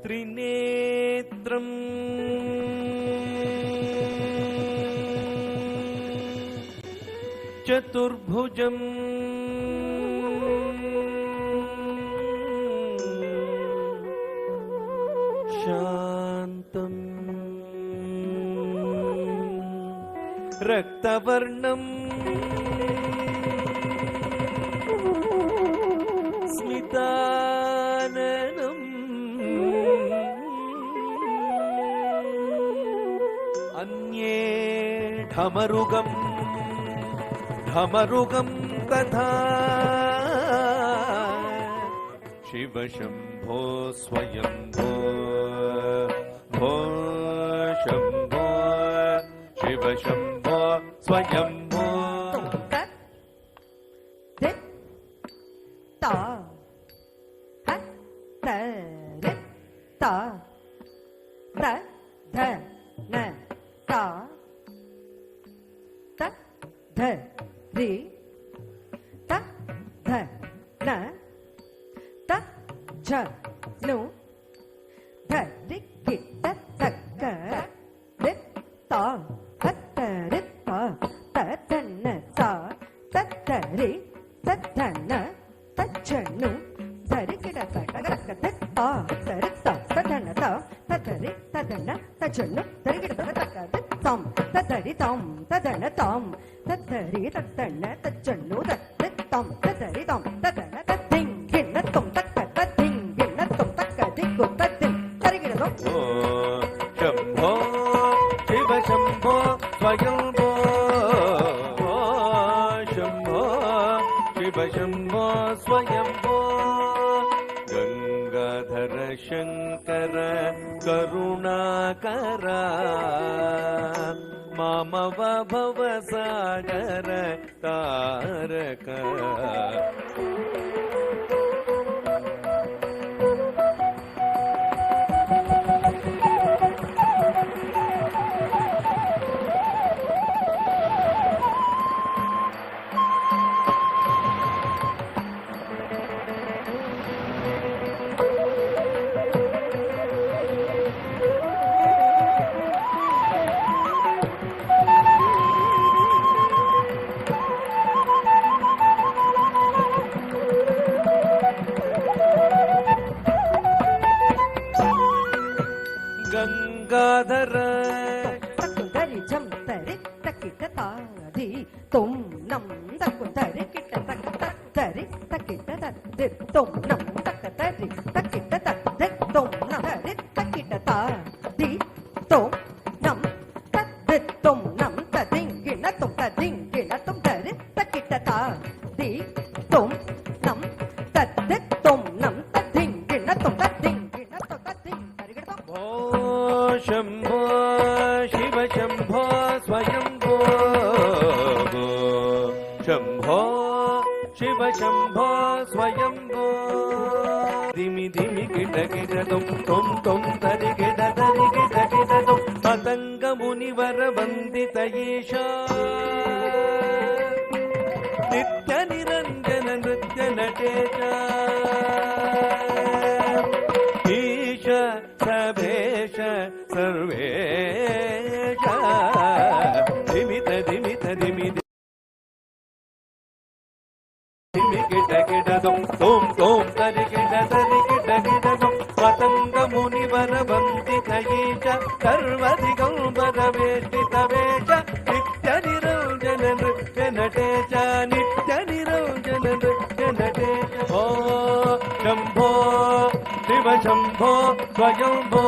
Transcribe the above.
त्रिनेत्रम् चतुर्भुजम् शान्तम् रक्तवर्णम् स्मिताननम् अन्ये ढमरुगम् तथा शिव शम्भो स्वयम्भो भो शम्भो शिव शम्भो स्वयम्भो शंकर करुणाकर मामव भवसागर तारक गंगाधर तकुंदरी झम तरे तकिट तारी तुम नम तकुंदरी किट तक तरे तकिट तरे तुम नम तक तरे तकिट तरे तुम नम तरे तकिट तारी तुम नम तरे तुम नम तदिंगिन तुम तदिंगिन तुम तरे तकिट तारी तुम नम तरे तुम नम तदिंगिन तुम तदिंगिन तुम तदिंगिन शंभो शिव शंभो स्वयंभो शंभो शिव शंभो स्वयंभो धिमि धिमि गिड गिड तुम तुम तुम तरि गिड तुम पतंग मुनिवर वंदित ईशा नित्य निरंजन नृत्य नटेश ईश सभेश सर्वेश धिमित धिमित धिमि धिमि गिड गिड तुम तुम तुम तरि गिड तुम पतंग मुनिवर वंदित ईश सर्वदिगंबर वेष्टित वेश नित्य निरंजन नृत्य नटेश नित्य निरंजन नृत्य नटेश ओ शंभो शिव शंभो स्वयंभो